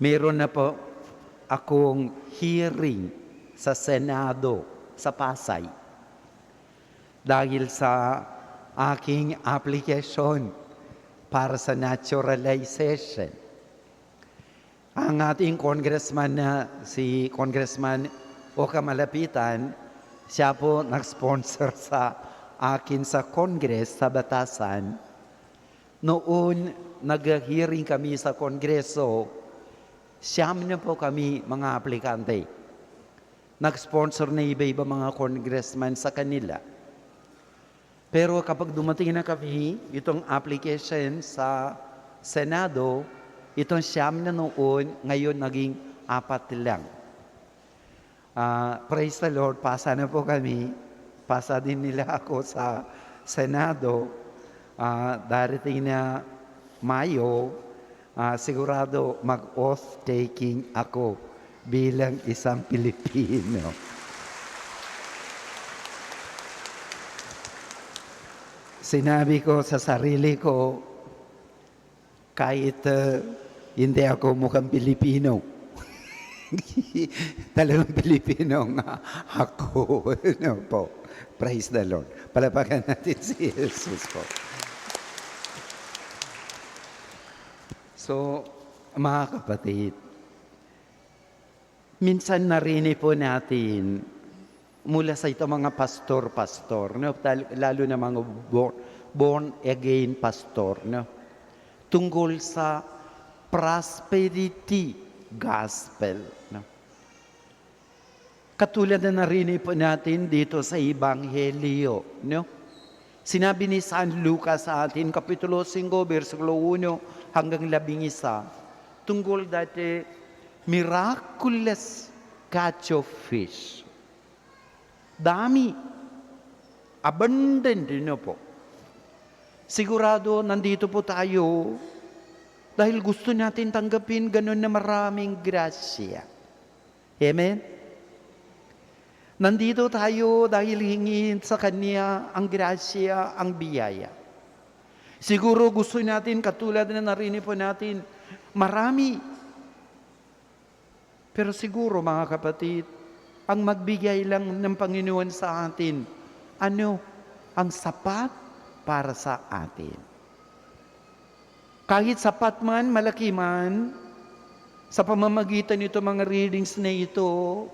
Meron na po akong hearing sa Senado sa Pasay dahil sa aking application para sa naturalization. Ang ating congressman na si Congressman Oka Malapitan, siya po nag-sponsor sa akin sa Congress, sa batasan. Noon, nag-hearing kami sa Kongreso, siyam na po kami mga aplikante. Nag-sponsor na iba-iba mga congressman sa kanila. Pero kapag dumating na kami, itong application sa Senado, itong siyam na noon, ngayon naging 4 lang. Praise the Lord, pasa na po kami. Pasa din nila ako sa Senado. Darating na Mayo, sigurado mag-oath taking ako bilang isang Pilipino. Sinabi ko sa sarili ko, kahit hindi ako mukhang Pilipino, talagang Pilipino nga ako. No po. Praise the Lord. Palapakan natin si Jesus po. So, mga kapatid, minsan narinig po natin mula sa ito mga pastor, no? Lalo na mga born-again pastor, no? Tungkol sa prosperity gospel. No? Katulad na narinig po natin dito sa Ebanghelyo. No? Sinabi ni San Lucas sa atin, Kapitulo 5, versikulo 1 hanggang 11, tungkol dati miraculous catch of fish. Dami. Abundant din po. Sigurado nandito po tayo dahil gusto natin tanggapin ganun na maraming grasya. Amen? Nandito tayo dahil hingin sa Kanya ang grasya, ang biyaya. Siguro gusto natin, katulad na narinig po natin, marami. Pero siguro mga kapatid, ang magbigay lang ng Panginoon sa atin, ang sapat para sa atin. Kahit sapat man, malaki man, sa pamamagitan nito mga readings na ito,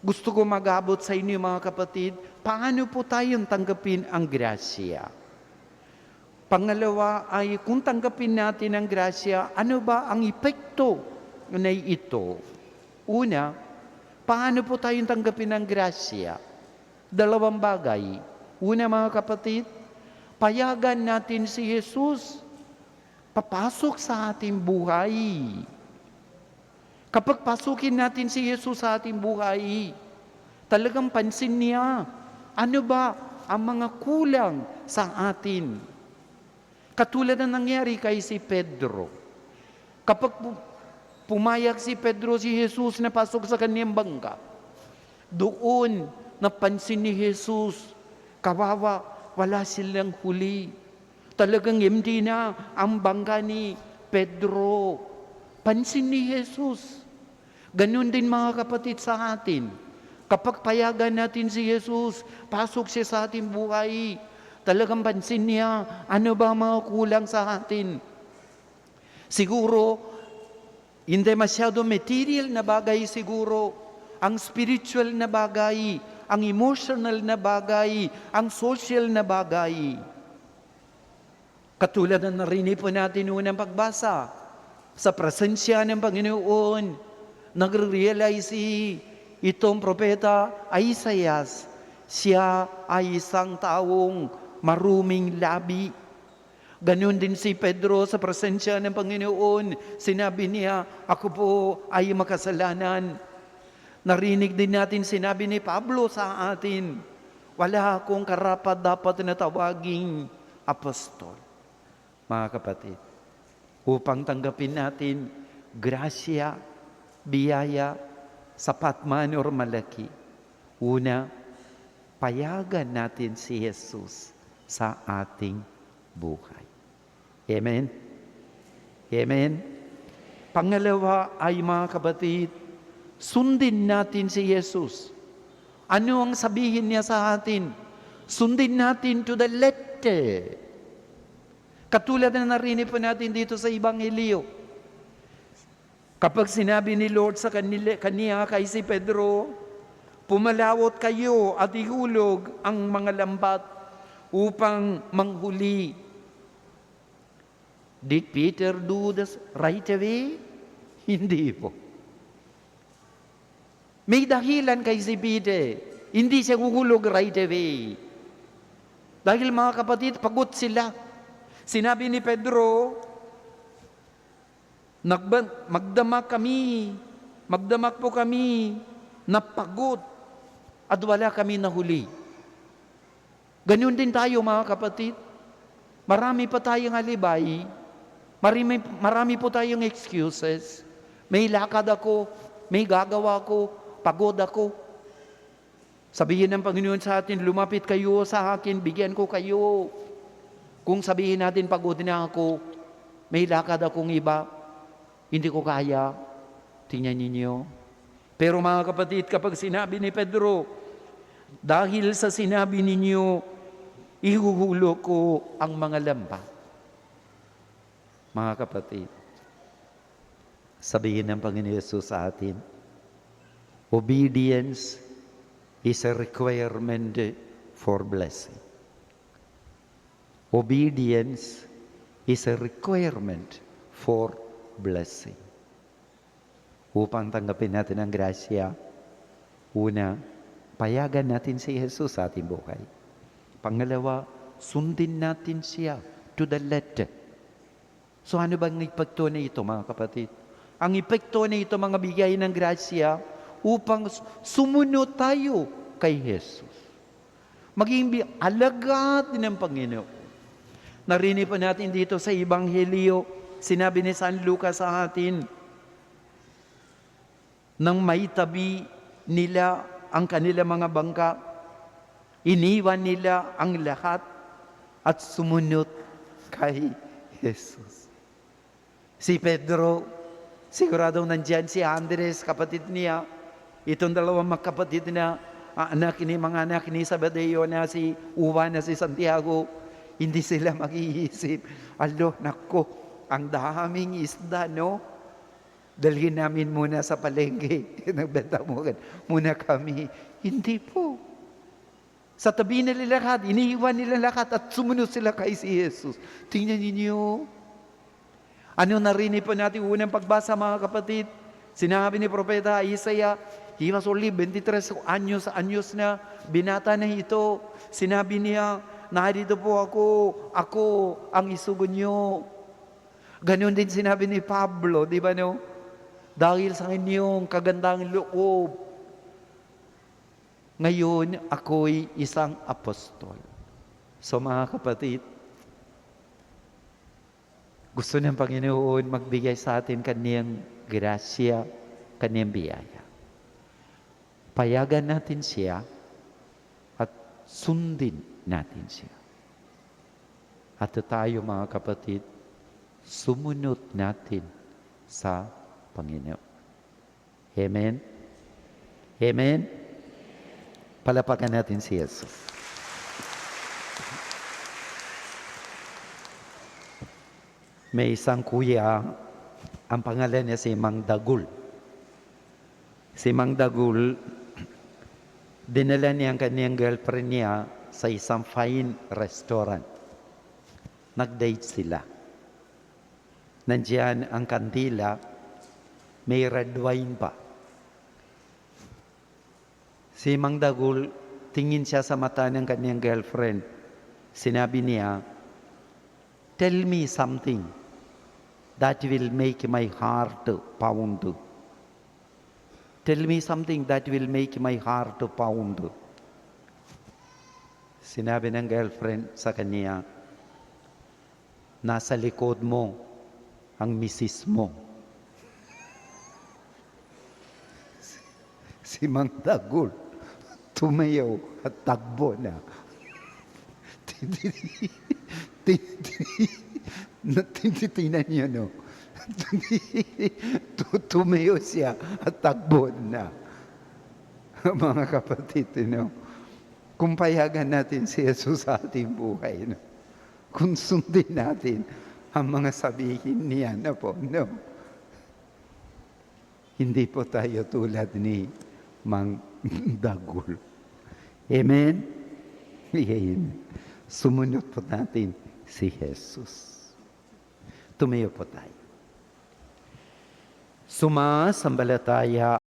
gusto ko mag-abot sa inyo mga kapatid, paano po tayong tanggapin ang grasya? Pangalawa ay kung tanggapin natin ang grasya, ano ba ang epekto na ito? Una, paano po tayong tanggapin ang grasya? 2 bagay. Una mga kapatid, payagan natin si Jesus papasok sa ating buhay. Kapag pasukin natin si Jesus sa ating buhay, talagang pansin niya, ano ba ang mga kulang sa atin? Katulad na nangyari kay si Pedro. Kapag pumayag si Pedro, si Jesus na pasok sa kanyang bangka, doon napansin ni Jesus, kawawa, wala silang huli. Talagang hindi na ang bangka ni Pedro. Pansin ni Jesus. Ganun din mga kapatid sa atin. Kapag payagan natin si Jesus, pasok siya sa ating buhay, talagang pansin niya, ano ba mga kulang sa atin? Siguro, hindi masyado material na bagay siguro, ang spiritual na bagay, ang emotional na bagay, ang social na bagay. Katulad na narinig po natin unang pagbasa, sa presensya ng Panginoon, nagre-realize itong propeta Isaias, siya ay isang taong maruming labi. Ganon din si Pedro sa presensya ng Panginoon, sinabi niya, ako po ay makasalanan. Narinig din natin sinabi ni Pablo sa atin, wala akong karapat dapat na tawaging apostol. Mga kapatid, upang tanggapin natin grasya, biyaya, sapat man o malaki, una, payagan natin si Jesus sa ating buhay. Amen? Amen? Pangalawa ay mga kapatid, sundin natin si Jesus. Ano ang sabihin niya sa atin? Sundin natin to the letter. Katulad na narinig po natin dito sa Ebanghelyo. Kapag sinabi ni Lord sa kaniya kay si Pedro, pumalawot kayo at ihulog ang mga lambat upang manghuli. Did Peter do this right away? Hindi po. May dahilan kay si Peter. Hindi siya huhulog right away. Dahil mga kapatid, pagod sila. Sinabi ni Pedro, magdamak po kami, napagod, at wala kami nahuli. Ganun din tayo mga kapatid. Marami pa tayong alibay, marami po tayong excuses. May lakad ako, may gagawa ko, pagod ako. Sabihin ng Panginoon sa atin, lumapit kayo sa akin, bigyan ko kayo. Kung sabihin natin, pagod na ako, may lakad akong iba, hindi ko kaya. Tingnan ninyo. Pero mga kapatid, kapag sinabi ni Pedro, dahil sa sinabi ninyo, ihuhulo ko ang mga lambat. Mga kapatid, sabihin ng Panginoon Yesus sa atin, obedience is a requirement for blessing. Obedience is a requirement for blessing. Upang tanggapin natin ang grasya, una, payagan natin si Jesus sa ating buhay. Pangalawa, sundin natin siya to the letter. So ano bang epekto na ito, mga kapatid? Ang epekto na ito, mga bigay ng grasya, upang sumunod tayo kay Jesus. Maging alagad ng Panginoon. Narinig pa natin dito sa Ebanghelyo, sinabi ni San Lucas sa atin, nang maitabi nila ang kanilang mga bangka, iniwan nila ang lahat at sumunod kay Jesus. Si Pedro, siguradong nandyan si Andres, kapatid niya, itong dalawang magkapatid na mga anak ni Zebedeo na si Juan na si Santiago, hindi sila mag-iisip, alo, nako, ang daming isda, no? Dalhin namin muna sa palengke, nagbenta muna kami. Hindi po. Sa tabi nila lahat, iniiwan nila lahat at sumunod sila kay si Jesus. Tingnan ninyo. Ano narinig po natin unang pagbasa, mga kapatid? Sinabi ni Propeta Isaiah, he was only 23 anyos na, binata na ito. Sinabi niya, narito po ako ang isugon niyo. Ganon din sinabi ni Pablo, di ba no? Dahil sa inyong kagandang loob, ngayon, ako'y isang apostol. So mga kapatid, gusto ng Panginoon magbigay sa atin kaniyang grasya, kaniyang biyaya. Payagan natin siya at sundin natin siya. At tayo mga kapatid, sumunod natin sa Panginoon. Amen? Amen? Palapakan natin si Jesus. May isang kuya, ang pangalan niya si Mang Dagul. Si Mang Dagul, dinala niya ang kanyang girlfriend niya sa isang fine restaurant. Nag-date sila. Nandiyan ang kandila, may red wine pa. Si Mang Dagul, tingin siya sa mata ng kanyang girlfriend. Sinabi niya, tell me something that will make my heart pound. Tell me something that will make my heart pound. Sinabi ng girlfriend sa kanya, nasa likod mo ang misis mo. Si Mang Dagul, tumayaw at takbo na. Tingnan niyo, no? Tumayo siya at takbo na. Mga kapatid, kung payagan natin si Jesus sa ating buhay, kung sundin natin ang mga sabihin niya, hindi po tayo tulad ni Mang Dagul. Amen? Amen. Sumunod po natin si Jesus. Tumayo po tayo. Sumasambalataya